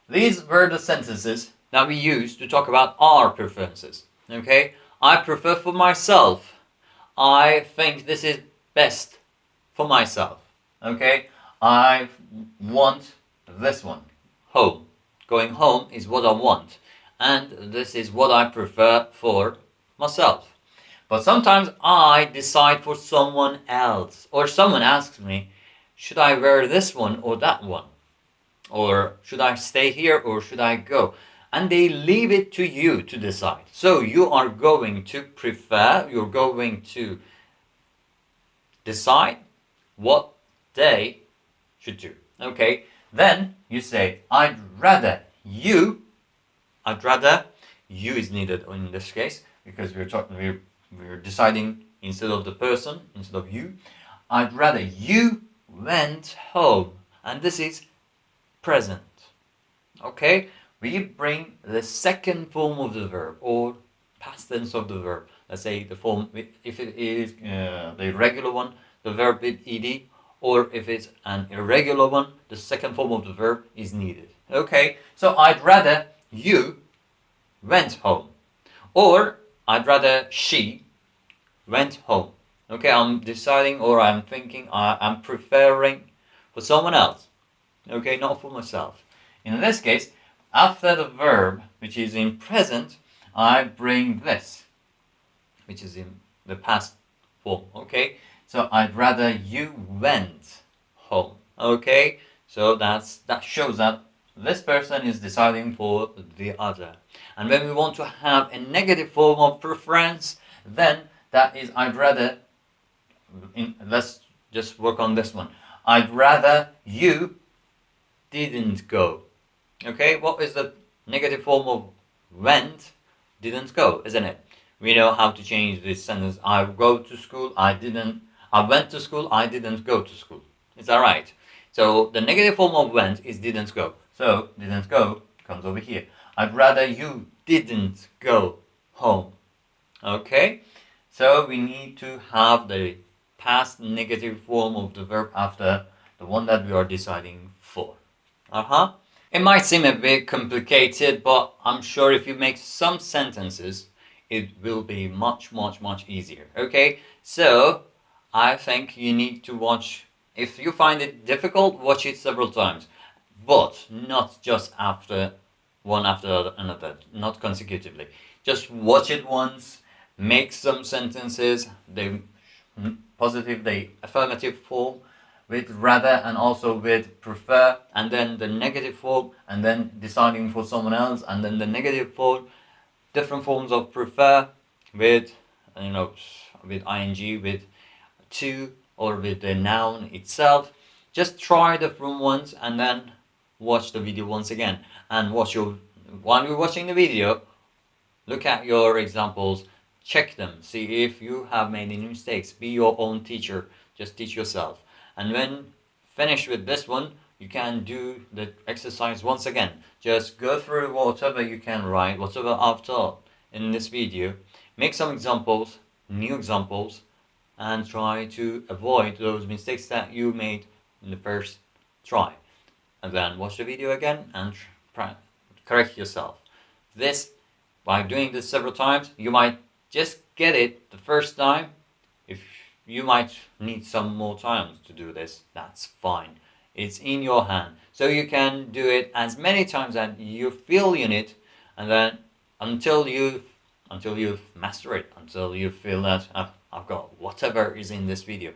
These were the sentences that we use to talk about our preferences. Okay, I prefer for myself. I think this is best for myself. Okay, I want this one. Home. Going home is what I want, and this is what I prefer for myself. But sometimes I decide for someone else, or someone asks me, should I wear this one or that one? Or should I stay here or should I go? And they leave it to you to decide. So you are going to prefer, you're going to decide what they should do. Okay, then you say, I'd rather you is needed in this case because we're deciding instead of the person, instead of you. I'd rather you went home. And this is present. Okay, we bring the second form of the verb or past tense of the verb. Let's say the form, if it is the regular one, the verb with ed, or if it's an irregular one, the second form of the verb is needed. Okay, so I'd rather you went home, or I'd rather she went home. Okay, I'm deciding or I'm thinking, I'm preferring for someone else. Okay, not for myself. In this case, after the verb, which is in present, I bring this, which is in the past form. Okay, so I'd rather you went home. Okay, so that shows that this person is deciding for the other. And when we want to have a negative form of preference, then that is I'd rather. Let's just work on this one. I'd rather you didn't go. Okay, what is the negative form of went? Didn't go, isn't it? We know how to change this sentence. I go to school, I went to school, I didn't go to school. Is that right? So the negative form of went is didn't go. So didn't go comes over here. I'd rather you didn't go home. Okay, so we need to have the past negative form of the verb after the one that we are deciding for. It might seem a bit complicated, but I'm sure if you make some sentences, it will be much easier. Okay, so I think you need to watch. If you find it difficult, watch it several times, but not just one after another, not consecutively. Just watch it once, make some sentences, the positive, the affirmative form, with rather and also with prefer, and then the negative form, and then deciding for someone else, and then the negative form, different forms of prefer with, with ing, with to, or with the noun itself. Just try different ones and then watch the video once again. And while you're watching the video, look at your examples, check them, see if you have made any mistakes. Be your own teacher, just teach yourself. And when finished with this one, you can do the exercise once again. Just go through whatever you can write, whatever I've taught in this video. Make some examples, new examples, and try to avoid those mistakes that you made in the first try. And then watch the video again and correct yourself. By doing this several times, you might just get it the first time. If you might need some more time to do this, that's fine. It's in your hand. So you can do it as many times as you feel you need, and then until you've mastered it, until you feel that I've got whatever is in this video.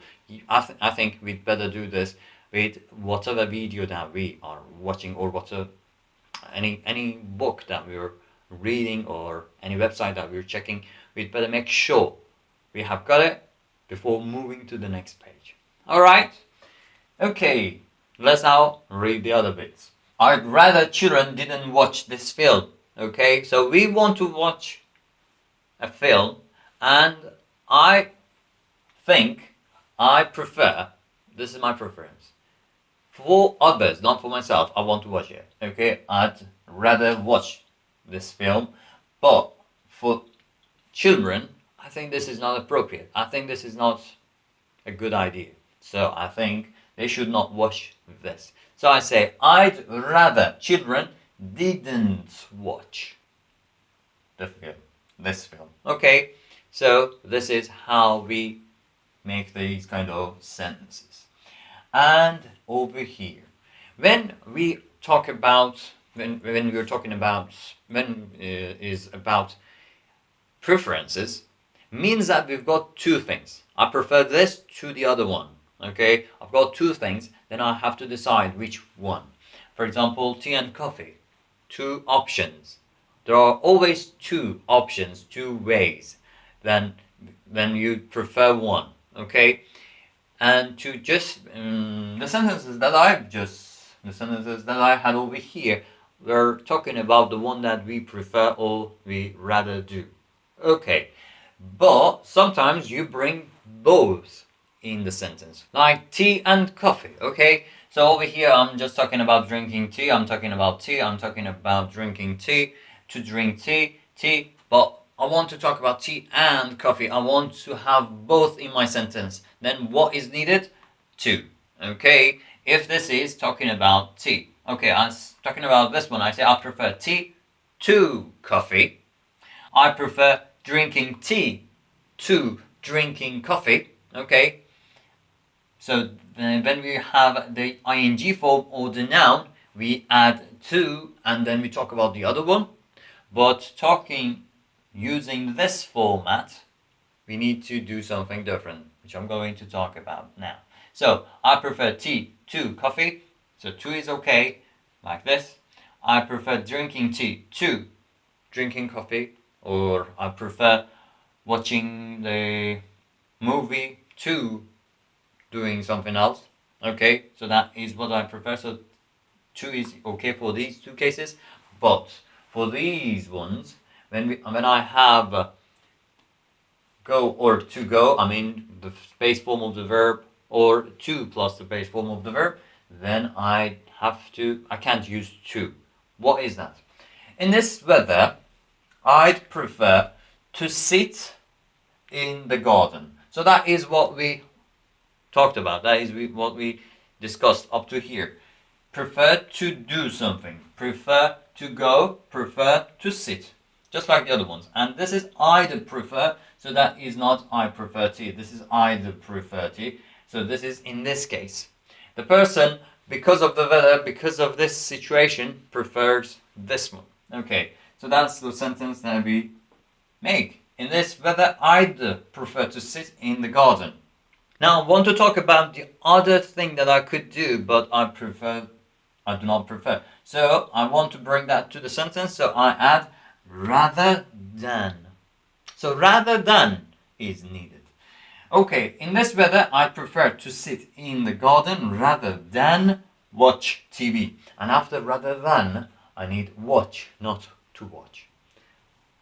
I think we'd better do this with whatever video that we are watching, or any book that we're reading, or any website that we're checking. We'd better make sure we have got it before moving to the next page. Alright? Okay, let's now read the other bits. I'd rather children didn't watch this film. Okay, so we want to watch a film, and I think I prefer, this is my preference, for others, not for myself. I want to watch it. Okay, I'd rather watch this film, but for children, I think this is not appropriate. I think this is not a good idea. So I think they should not watch this. So I say, I'd rather children didn't watch this film. Okay, so this is how we make these kind of sentences. And over here, when we talk about when we're talking about is about preferences, means that we've got two things. I prefer this to the other one. Okay, I've got two things, then I have to decide which one. For example, tea and coffee, two options. There are always two options, two ways. Then you prefer one. Okay, and to just the sentences that I had over here, we're talking about the one that we prefer or we rather do. Okay, but sometimes you bring both in the sentence, like tea and coffee. Okay, so over here I'm just talking about drinking tea. I'm talking about tea. I'm talking about drinking tea. To drink tea. But I want to talk about tea and coffee. I want to have both in my sentence. Then what is needed? Two. Okay, if this is talking about tea. Okay, I'm talking about this one. I say I prefer tea to coffee. I prefer drinking tea to drinking coffee. Okay, so then when we have the ing form or the noun, we add to and then we talk about the other one. But talking using this format, we need to do something different, which I'm going to talk about now. So I prefer tea to coffee. So to is okay, like this. I prefer drinking tea to drinking coffee, or I prefer watching the movie to doing something else. Okay, so that is what I prefer. So to is okay for these two cases, but for these ones, when I have go or to go, I mean the base form of the verb, or to plus the base form of the verb, then I can't use to. What is that? In this weather, I'd prefer to sit in the garden. So that is what we talked about. That is what we discussed up to here. Prefer to do something. Prefer to go. Prefer to sit. Just like the other ones. And this is either prefer. So that is not I prefer tea. This is either prefer tea. So this is in this case. The person, because of the weather, because of this situation, prefers this one. Okay. So that's the sentence that we make. In this weather, I'd prefer to sit in the garden. Now I want to talk about the other thing that I could do, but I do not prefer. So I want to bring that to the sentence, so I add rather than. So rather than is needed. Okay, in this weather, I prefer to sit in the garden rather than watch TV. And after rather than, I need watch, not to watch.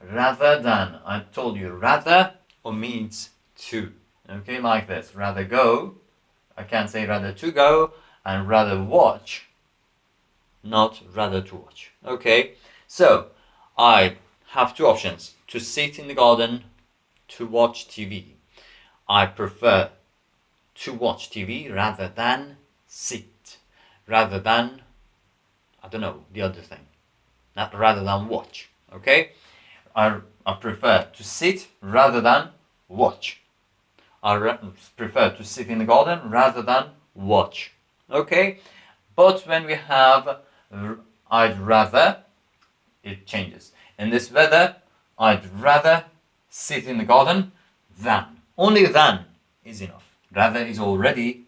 Rather than, I told you, rather or means to. Okay, like this. Rather go, I can't say rather to go, and rather watch, not rather to watch. Okay, so I have two options: to sit in the garden, to watch TV. I prefer to watch TV rather than sit. Rather than, I don't know, the other thing. Not rather than watch. Okay, I prefer to sit rather than watch. I prefer to sit in the garden rather than watch. Okay, but when we have I'd rather, it changes. In this weather, I'd rather sit in the garden than. Only than is enough. Rather is already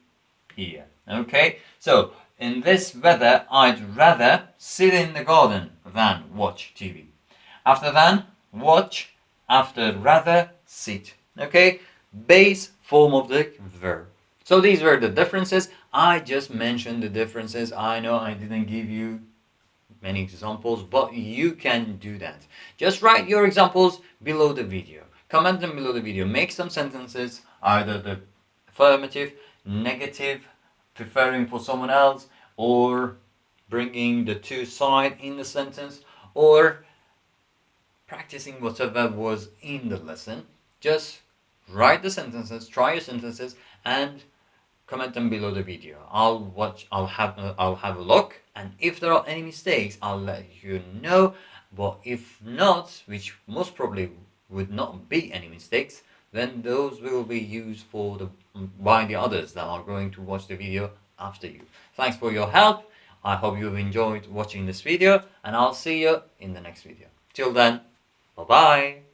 here. Okay, so in this weather, I'd rather sit in the garden than watch TV. After than, watch. After rather, sit. Okay, base form of the verb. So these were the differences. I just mentioned the differences. I know I didn't give you many examples, but you can do that. Just write your examples below the video. Comment them below the video. Make some sentences, either the affirmative, negative, preferring for someone else, or bringing the to side in the sentence, or practicing whatever was in the lesson. Just write the sentences, try your sentences, and comment them below the video. I'll have a look, and if there are any mistakes, I'll let you know. But if not, which most probably would not be any mistakes, then those will be used by the others that are going to watch the video after you. Thanks for your help. I hope you've enjoyed watching this video, and I'll see you in the next video. Till then, bye bye.